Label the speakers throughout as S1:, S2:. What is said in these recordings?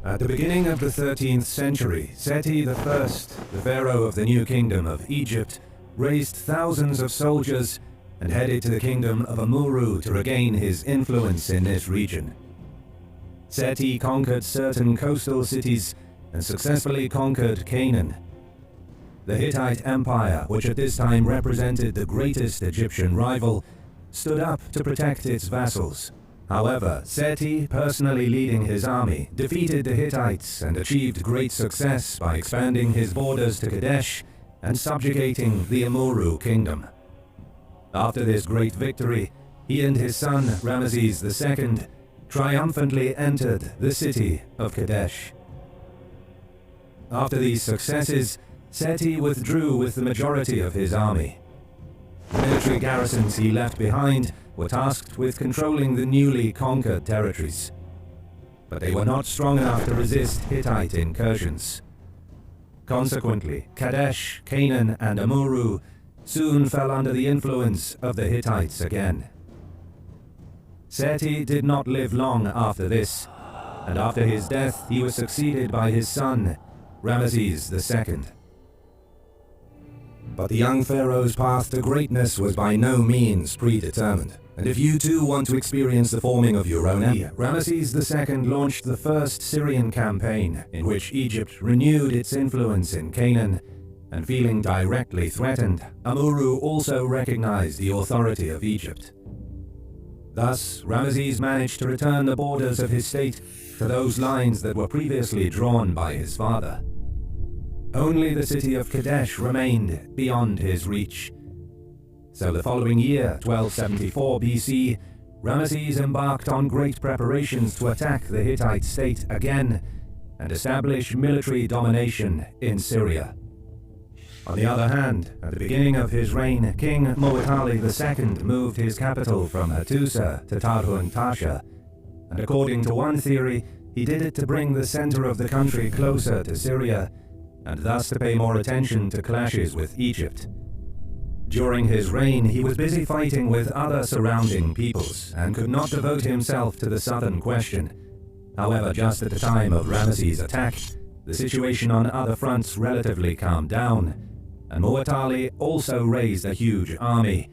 S1: At the beginning of the 13th century, Seti I, the pharaoh of the new kingdom of Egypt, raised thousands of soldiers and headed to the kingdom of Amurru to regain his influence in this region. Seti conquered certain coastal cities and successfully conquered Canaan. The Hittite Empire, which at this time represented the greatest Egyptian rival, stood up to protect its vassals. However, Seti, personally leading his army, defeated the Hittites and achieved great success by expanding his borders to Kadesh and subjugating the Amurru kingdom. After this great victory, he and his son, Ramses II, triumphantly entered the city of Kadesh. After these successes, Seti withdrew with the majority of his army. The military garrisons he left behind were tasked with controlling the newly conquered territories. But they were not strong enough to resist Hittite incursions. Consequently, Kadesh, Canaan, and Amurru soon fell under the influence of the Hittites again. Seti did not live long after this, and after his death he was succeeded by his son, Ramses II. But the young pharaoh's path to greatness was by no means predetermined, and if you too want to experience the forming of your own empire, Ramses II launched the first Syrian campaign, in which Egypt renewed its influence in Canaan, and feeling directly threatened, Amurru also recognized the authority of Egypt. Thus, Ramses managed to return the borders of his state to those lines that were previously drawn by his father. Only the city of Kadesh remained beyond his reach. So the following year, 1274 BC, Ramses embarked on great preparations to attack the Hittite state again and establish military domination in Syria. On the other hand, at the beginning of his reign, King Muwatalli II moved his capital from Hattusa to Tarhun Tasha, and according to one theory, he did it to bring the center of the country closer to Syria, and thus to pay more attention to clashes with Egypt. During his reign, he was busy fighting with other surrounding peoples, and could not devote himself to the southern question. However, just at the time of Ramses' attack, the situation on other fronts relatively calmed down, and Muwatalli also raised a huge army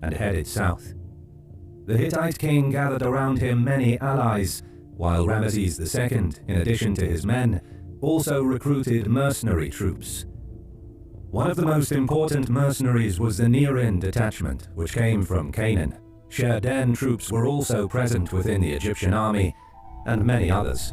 S1: and headed south. The Hittite king gathered around him many allies, while Ramses II, in addition to his men, also recruited mercenary troops. One of the most important mercenaries was the Nerin detachment, which came from Canaan. Sherden troops were also present within the Egyptian army, and many others.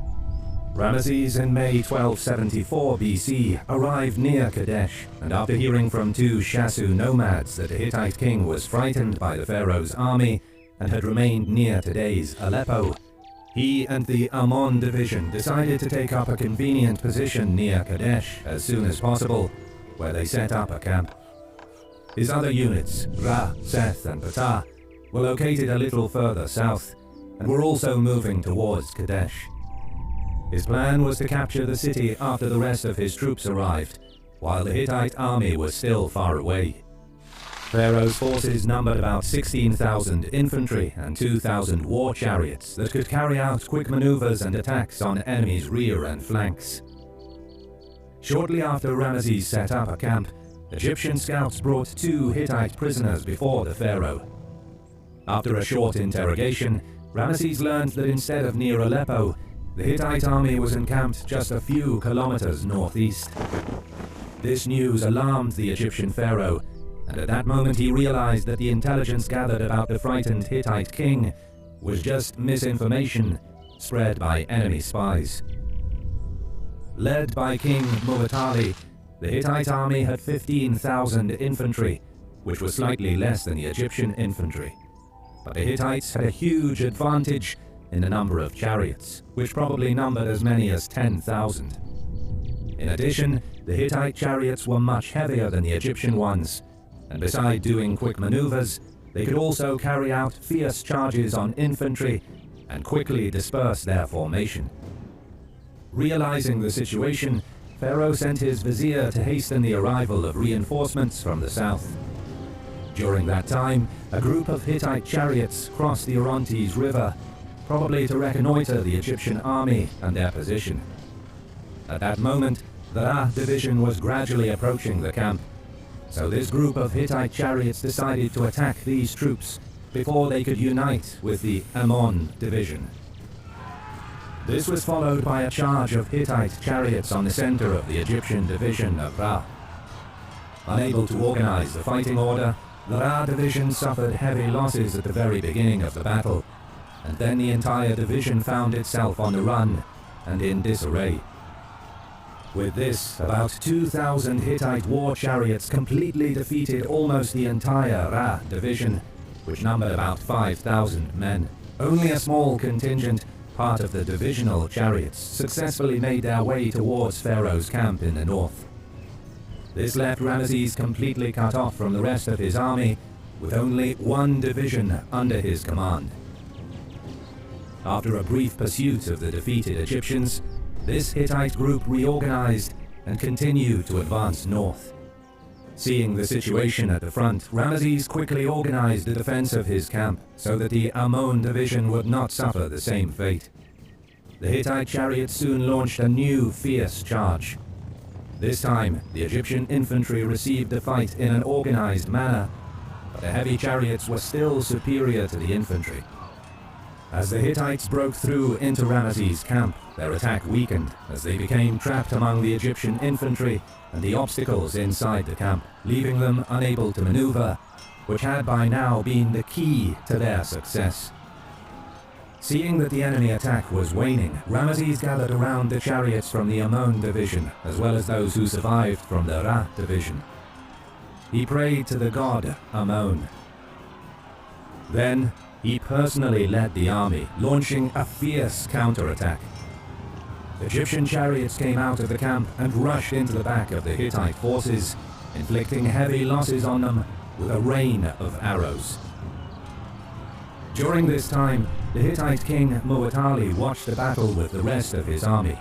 S1: Ramses in May 1274 BC arrived near Kadesh, and after hearing from two Shasu nomads that the Hittite king was frightened by the pharaoh's army and had remained near today's Aleppo, he and the Ammon division decided to take up a convenient position near Kadesh as soon as possible, where they set up a camp. His other units, Ra, Seth, and Ptah, were located a little further south, and were also moving towards Kadesh. His plan was to capture the city after the rest of his troops arrived, while the Hittite army was still far away. Pharaoh's forces numbered about 16,000 infantry and 2,000 war chariots that could carry out quick maneuvers and attacks on enemies' rear and flanks. Shortly after Ramses set up a camp, Egyptian scouts brought two Hittite prisoners before the pharaoh. After a short interrogation, Ramses learned that instead of near Aleppo, the Hittite army was encamped just a few kilometers northeast. This news alarmed the Egyptian pharaoh, and at that moment he realized that the intelligence gathered about the frightened Hittite king was just misinformation spread by enemy spies. Led by King Muwatalli, the Hittite army had 15,000 infantry, which was slightly less than the Egyptian infantry. But the Hittites had a huge advantage in the number of chariots, which probably numbered as many as 10,000. In addition, the Hittite chariots were much heavier than the Egyptian ones, and beside doing quick maneuvers, they could also carry out fierce charges on infantry and quickly disperse their formation. Realizing the situation, Pharaoh sent his vizier to hasten the arrival of reinforcements from the south. During that time, a group of Hittite chariots crossed the Orontes River, probably to reconnoiter the Egyptian army and their position. At that moment, the Ra division was gradually approaching the camp, so this group of Hittite chariots decided to attack these troops before they could unite with the Ammon division. This was followed by a charge of Hittite chariots on the center of the Egyptian division of Ra. Unable to organize the fighting order, the Ra division suffered heavy losses at the very beginning of the battle, and then the entire division found itself on the run and in disarray. With this, about 2,000 Hittite war chariots completely defeated almost the entire Ra division, which numbered about 5,000 men. Only a small contingent, part of the divisional chariots, successfully made their way towards Pharaoh's camp in the north. This left Ramses completely cut off from the rest of his army, with only one division under his command. After a brief pursuit of the defeated Egyptians, this Hittite group reorganized and continued to advance north. Seeing the situation at the front, Ramses quickly organized the defense of his camp so that the Ammon division would not suffer the same fate. The Hittite chariots soon launched a new fierce charge. This time, the Egyptian infantry received the fight in an organized manner, but the heavy chariots were still superior to the infantry. As the Hittites broke through into Ramses' camp, their attack weakened as they became trapped among the Egyptian infantry and the obstacles inside the camp, leaving them unable to maneuver, which had by now been the key to their success. Seeing that the enemy attack was waning, Ramses gathered around the chariots from the Ammon division, as well as those who survived from the Ra division. He prayed to the god Ammon. Then, he personally led the army, launching a fierce counterattack. Egyptian chariots came out of the camp and rushed into the back of the Hittite forces, inflicting heavy losses on them with a rain of arrows. During this time, the Hittite king Muwatalli watched the battle with the rest of his army.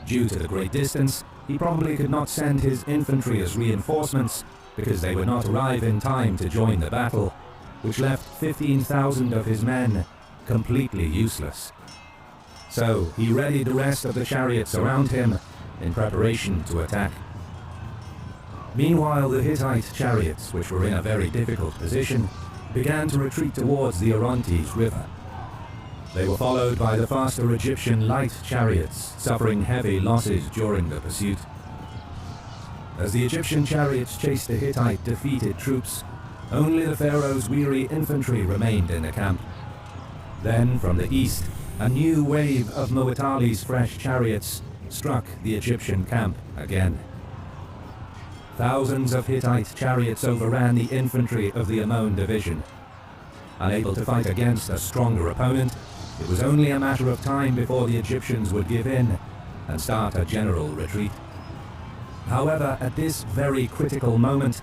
S1: Due to the great distance, he probably could not send his infantry as reinforcements because they would not arrive in time to join the battle, which left 15,000 of his men completely useless. So he readied the rest of the chariots around him in preparation to attack. Meanwhile, the Hittite chariots, which were in a very difficult position, began to retreat towards the Orontes River. They were followed by the faster Egyptian light chariots, suffering heavy losses during the pursuit. As the Egyptian chariots chased the Hittite defeated troops, only the pharaoh's weary infantry remained in the camp. Then, from the east, a new wave of Muwatalli's fresh chariots struck the Egyptian camp again. Thousands of Hittite chariots overran the infantry of the Ammon division. Unable to fight against a stronger opponent, it was only a matter of time before the Egyptians would give in and start a general retreat. However, at this very critical moment,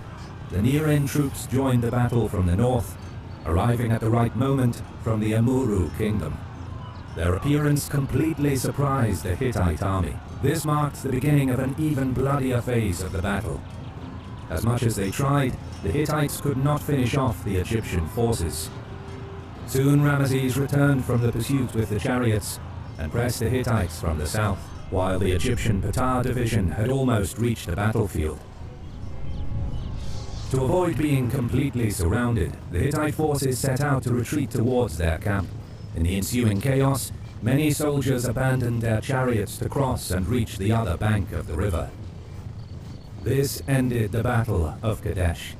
S1: the near-in troops joined the battle from the north, arriving at the right moment from the Amuru kingdom. Their appearance completely surprised the Hittite army. This marked the beginning of an even bloodier phase of the battle. As much as they tried, the Hittites could not finish off the Egyptian forces. Soon Ramses returned from the pursuit with the chariots and pressed the Hittites from the south, while the Egyptian Ptah division had almost reached the battlefield. To avoid being completely surrounded, the Hittite forces set out to retreat towards their camp. In the ensuing chaos, many soldiers abandoned their chariots to cross and reach the other bank of the river. This ended the Battle of Kadesh.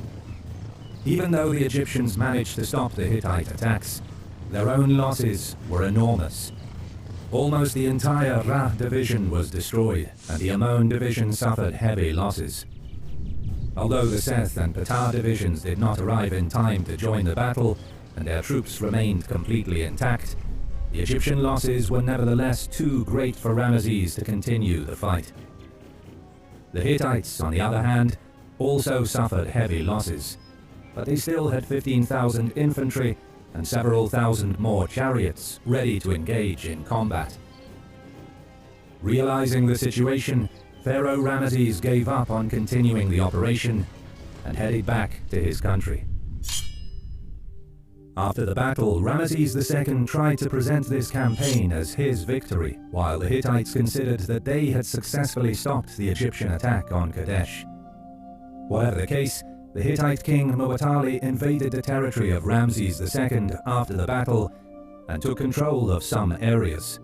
S1: Even though the Egyptians managed to stop the Hittite attacks, their own losses were enormous. Almost the entire Ra division was destroyed, and the Ammon division suffered heavy losses. Although the Seth and Ptah divisions did not arrive in time to join the battle, and their troops remained completely intact, the Egyptian losses were nevertheless too great for Ramses to continue the fight. The Hittites, on the other hand, also suffered heavy losses, but they still had 15,000 infantry and several thousand more chariots ready to engage in combat. Realizing the situation, Pharaoh Ramses gave up on continuing the operation and headed back to his country. After the battle, Ramses II tried to present this campaign as his victory, while the Hittites considered that they had successfully stopped the Egyptian attack on Kadesh. Whatever the case, the Hittite king Muwatalli invaded the territory of Ramses II after the battle and took control of some areas.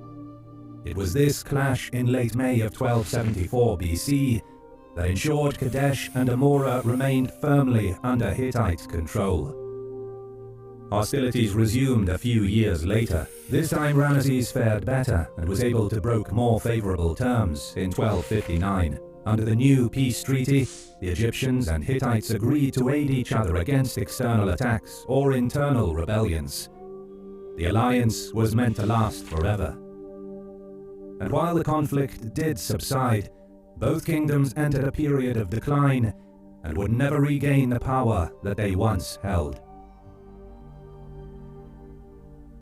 S1: It was this clash in late May of 1274 BC that ensured Kadesh and Amora remained firmly under Hittite control. Hostilities resumed a few years later. This time Ramses fared better and was able to broker more favorable terms in 1259. Under the new peace treaty, the Egyptians and Hittites agreed to aid each other against external attacks or internal rebellions. The alliance was meant to last forever. And while the conflict did subside, both kingdoms entered a period of decline and would never regain the power that they once held.